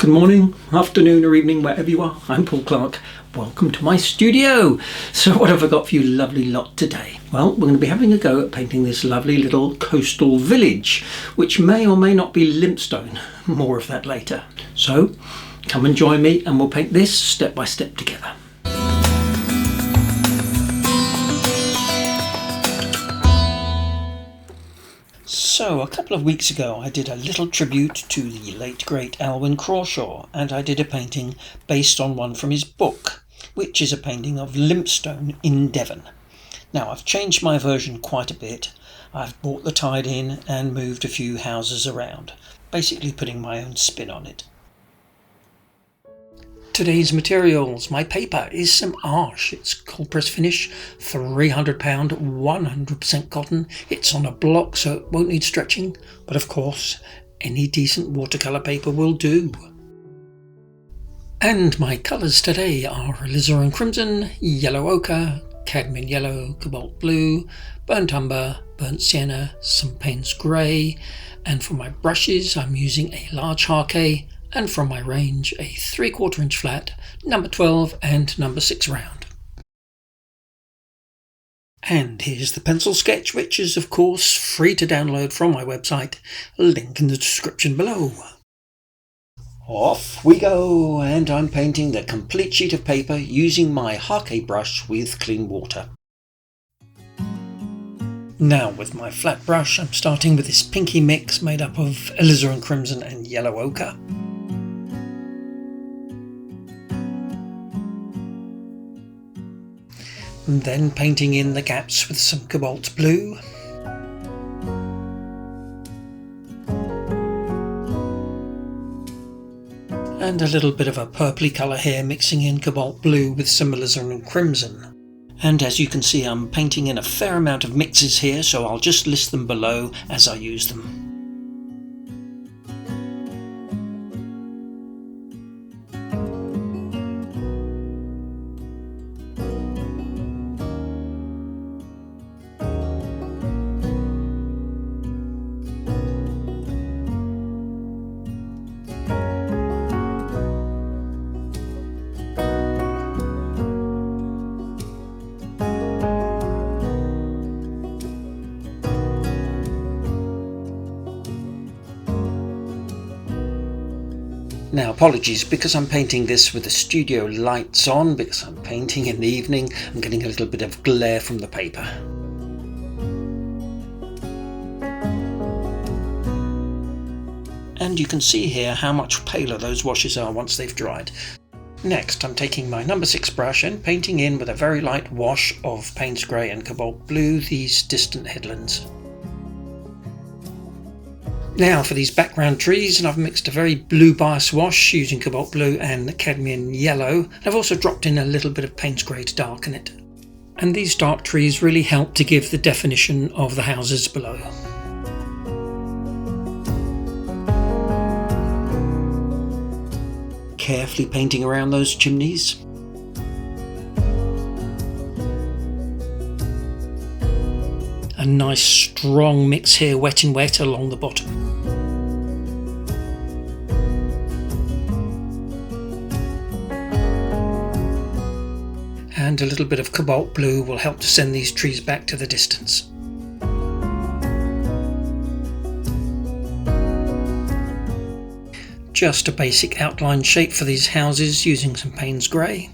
Good morning, afternoon or evening, wherever you are. I'm Paul Clark. Welcome to my studio. So what have I got for you lovely lot today? Well, we're going to be having a go at painting this lovely little coastal village, which may or may not be limestone. More of that later. So come and join me and we'll paint this step by step together. So a couple of weeks ago I did a little tribute to the late great Alwyn Crawshaw, and I did a painting based on one from his book, which is a painting of limestone in Devon. Now I've changed my version quite a bit. I've brought the tide in and moved a few houses around, basically putting my own spin on it. Today's materials. My paper is some Arche. It's cold press finish, £300, 100% cotton. It's on a block so it won't need stretching, but of course any decent watercolour paper will do. And my colours today are alizarin crimson, yellow ochre, cadmium yellow, cobalt blue, burnt umber, burnt sienna, some Payne's grey, and for my brushes I'm using a large Harkey, and from my range a 3/4 inch flat, number 12 and number 6 round. And here's the pencil sketch, which is of course free to download from my website, link in the description below. Off we go, and I'm painting the complete sheet of paper using my Harkey brush with clean water. Now with my flat brush I'm starting with this pinky mix made up of alizarin crimson and yellow ochre. And then painting in the gaps with some cobalt blue. And a little bit of a purpley colour here, mixing in cobalt blue with some alizarin crimson. And as you can see I'm painting in a fair amount of mixes here, so I'll just list them below as I use them. Now apologies, because I'm painting this with the studio lights on, because I'm painting in the evening, I'm getting a little bit of glare from the paper. And you can see here how much paler those washes are once they've dried. Next I'm taking my number 6 brush and painting in with a very light wash of Payne's grey and cobalt blue these distant headlands. Now for these background trees, and I've mixed a very blue bias wash using cobalt blue and cadmium yellow. I've also dropped in a little bit of Payne's grey to darken it. And these dark trees really help to give the definition of the houses below. Carefully painting around those chimneys. A nice strong mix here, wet and wet along the bottom. And a little bit of cobalt blue will help to send these trees back to the distance. Just a basic outline shape for these houses using some Payne's grey.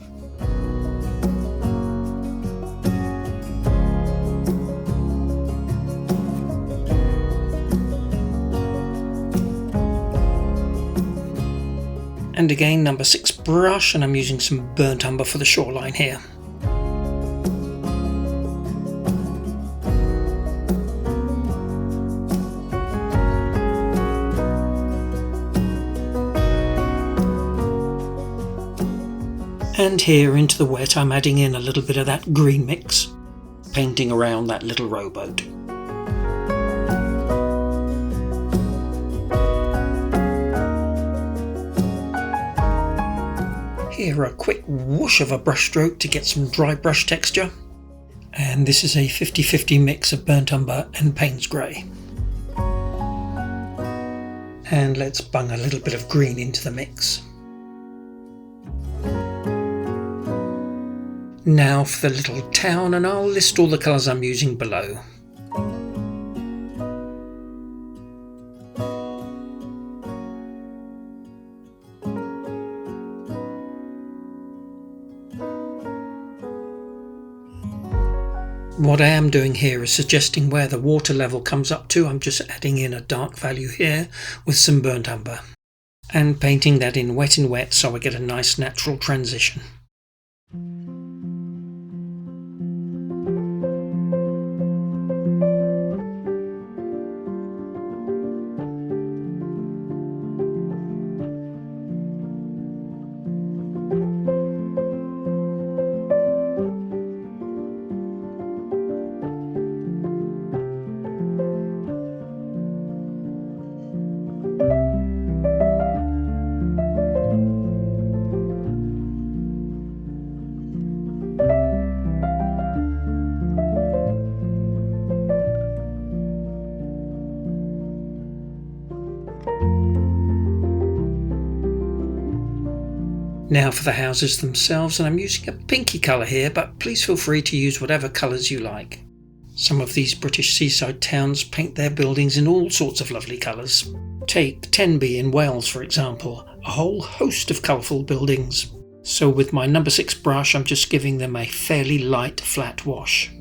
And again number 6 brush, and I'm using some burnt umber for the shoreline here. And here into the wet I'm adding in a little bit of that green mix, painting around that little rowboat. Here a quick whoosh of a brush stroke to get some dry brush texture, and this is a 50-50 mix of burnt umber and Payne's grey. And let's bung a little bit of green into the mix. Now for the little town, and I'll list all the colours I'm using below. What I am doing here is suggesting where the water level comes up to. I'm just adding in a dark value here with some burnt umber and painting that in wet and wet so I get a nice natural transition. Now for the houses themselves, and I'm using a pinky colour here, but please feel free to use whatever colours you like. Some of these British seaside towns paint their buildings in all sorts of lovely colours. Take Tenby in Wales for example, a whole host of colourful buildings. So with my number 6 brush I'm just giving them a fairly light flat wash.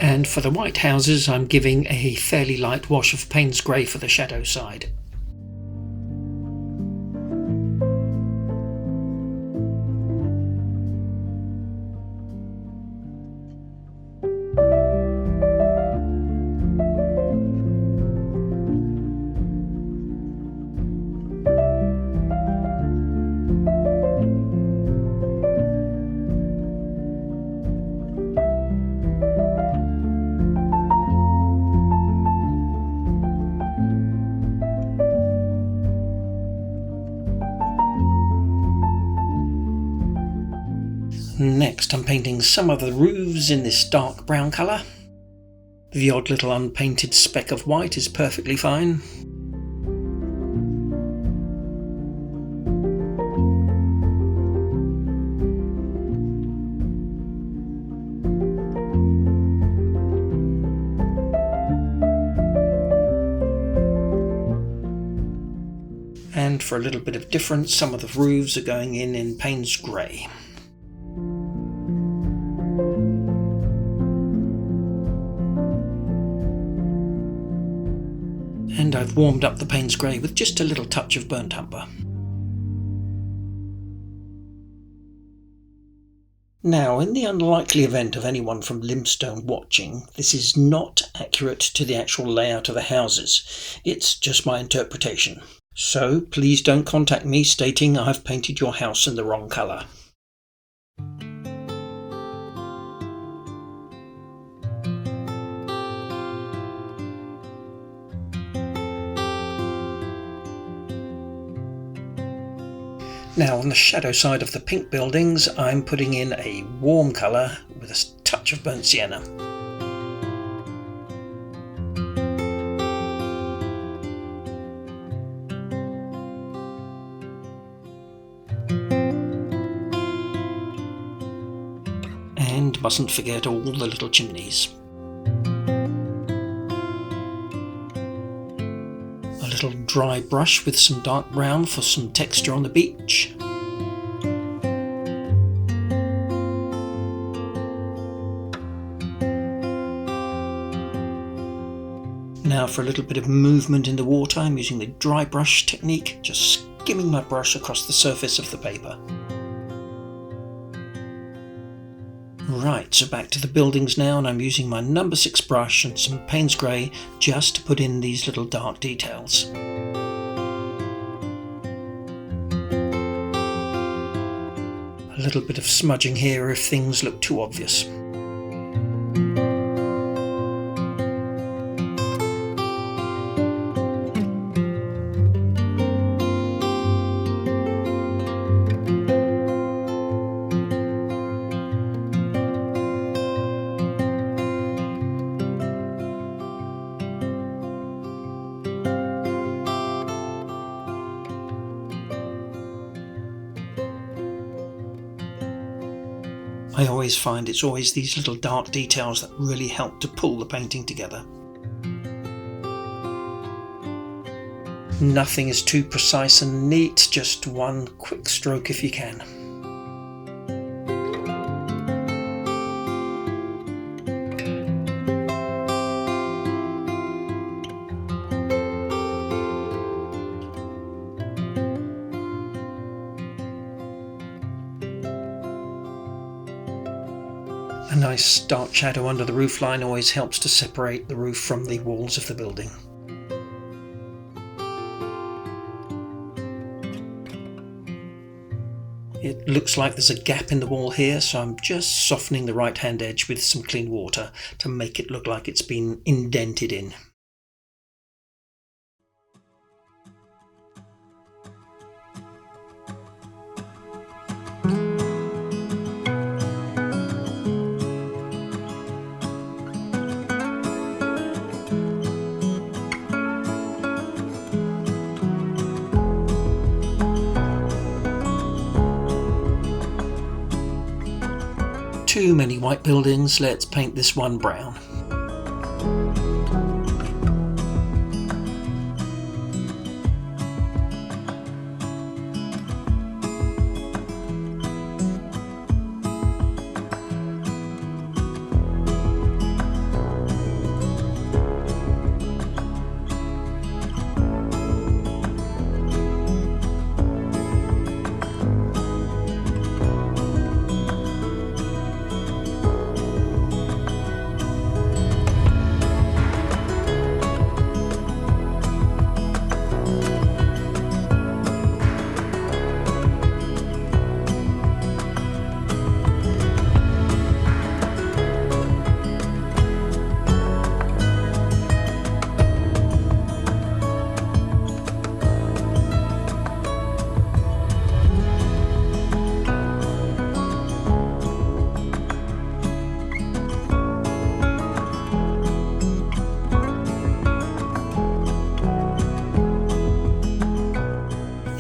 And for the white houses I'm giving a fairly light wash of Payne's Grey for the shadow side. Next I'm painting some of the roofs in this dark brown colour. The odd little unpainted speck of white is perfectly fine. And for a little bit of difference, some of the roofs are going in Payne's Grey. And I've warmed up the Payne's Grey with just a little touch of burnt umber. Now, in the unlikely event of anyone from Limestone watching, this is not accurate to the actual layout of the houses. It's just my interpretation. So please don't contact me stating I've painted your house in the wrong colour. Now on the shadow side of the pink buildings I'm putting in a warm colour with a touch of burnt sienna. And mustn't forget all the little chimneys. A little dry brush with some dark brown for some texture on the beach. Now for a little bit of movement in the water, I'm using the dry brush technique, just skimming my brush across the surface of the paper. Right, so back to the buildings now, and I'm using my number 6 brush and some Payne's Grey just to put in these little dark details. A little bit of smudging here if things look too obvious. I always find it's always these little dark details that really help to pull the painting together. Nothing is too precise and neat, just one quick stroke if you can. A nice dark shadow under the roofline always helps to separate the roof from the walls of the building. It looks like there's a gap in the wall here, so I'm just softening the right hand edge with some clean water to make it look like it's been indented in. Too many white buildings, let's paint this one brown.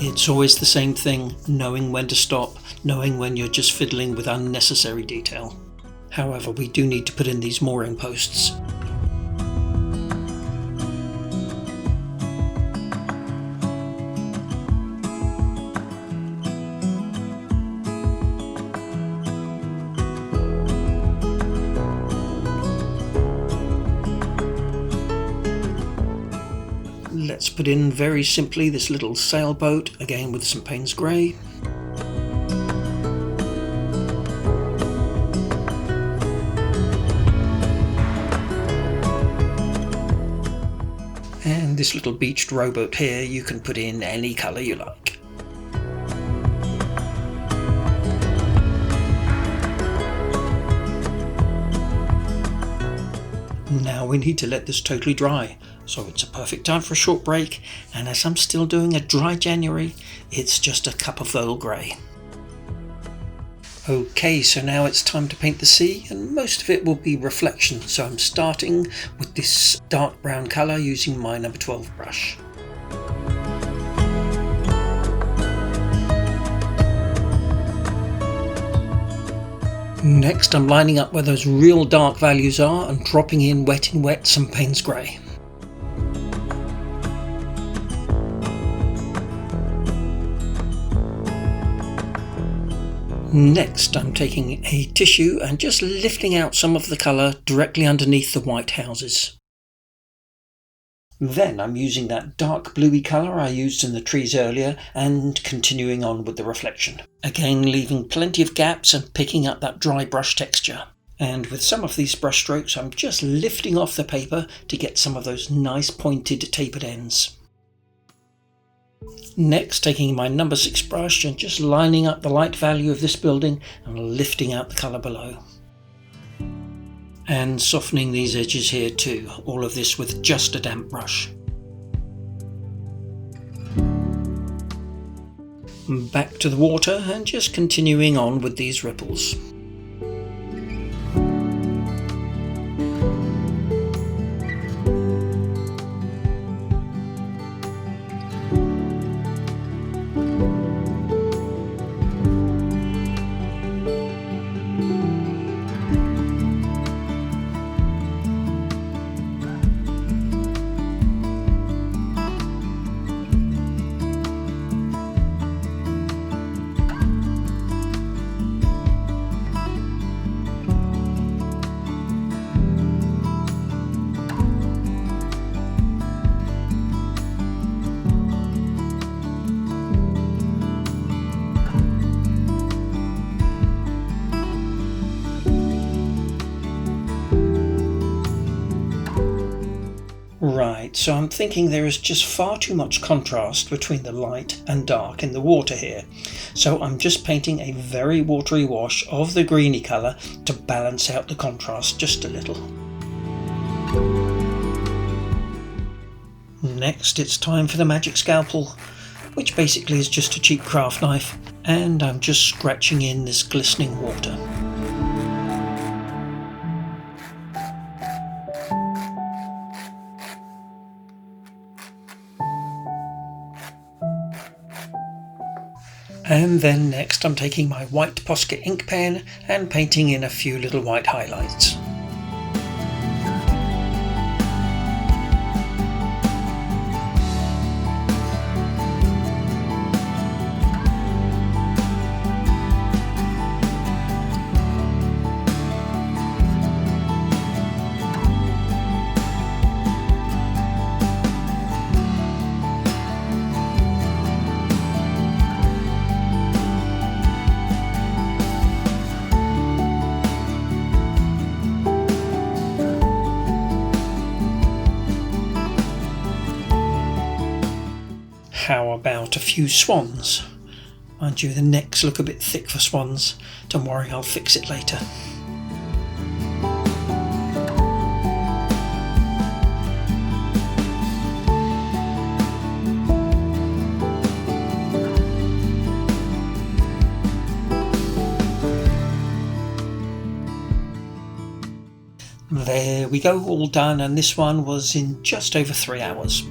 It's always the same thing, knowing when to stop, knowing when you're just fiddling with unnecessary detail. However, we do need to put in these mooring posts. Let's put in very simply this little sailboat, again with some Payne's Grey. And this little beached rowboat here, you can put in any colour you like. Now we need to let this totally dry, so it's a perfect time for a short break, and as I'm still doing a dry January, it's just a cup of Earl Grey. Okay, so now it's time to paint the sea, and most of it will be reflection, so I'm starting with this dark brown colour using my number 12 brush. Next, I'm lining up where those real dark values are and dropping in wet some Payne's Grey. Next, I'm taking a tissue and just lifting out some of the colour directly underneath the white houses. Then I'm using that dark bluey colour I used in the trees earlier and continuing on with the reflection. Again, leaving plenty of gaps and picking up that dry brush texture. And with some of these brush strokes, I'm just lifting off the paper to get some of those nice pointed tapered ends. Next, taking my number 6 brush and just lining up the light value of this building and lifting out the colour below. And softening these edges here too, all of this with just a damp brush. Back to the water and just continuing on with these ripples. night, so I'm thinking there is just far too much contrast between the light and dark in the water here. So I'm just painting a very watery wash of the greeny colour to balance out the contrast just a little. Next it's time for the magic scalpel, which basically is just a cheap craft knife, and I'm just scratching in this glistening water. And then next I'm taking my white Posca ink pen and painting in a few little white highlights. How about a few swans? Mind you, the necks look a bit thick for swans. Don't worry, I'll fix it later. There we go, all done, and this one was in just over 3 hours.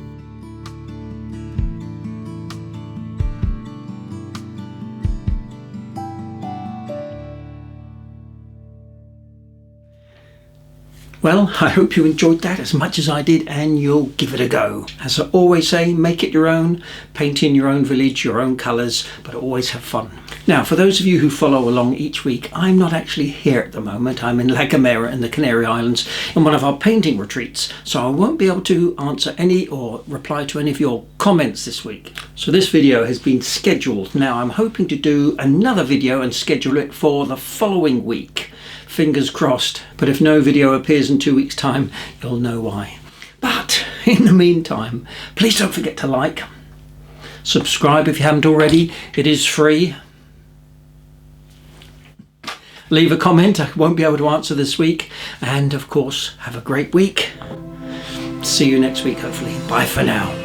Well, I hope you enjoyed that as much as I did, and you'll give it a go. As I always say, make it your own, paint in your own village, your own colours, but always have fun. Now, for those of you who follow along each week, I'm not actually here at the moment. I'm in La Gomera in the Canary Islands in one of our painting retreats, so I won't be able to answer any or reply to any of your comments this week. So this video has been scheduled. Now, I'm hoping to do another video and schedule it for the following week. Fingers crossed, but if no video appears in 2 weeks' time, you'll know why. But in the meantime, please don't forget to like, subscribe if you haven't already, it is free. Leave a comment, I won't be able to answer this week, and of course, have a great week. See you next week, hopefully. Bye for now.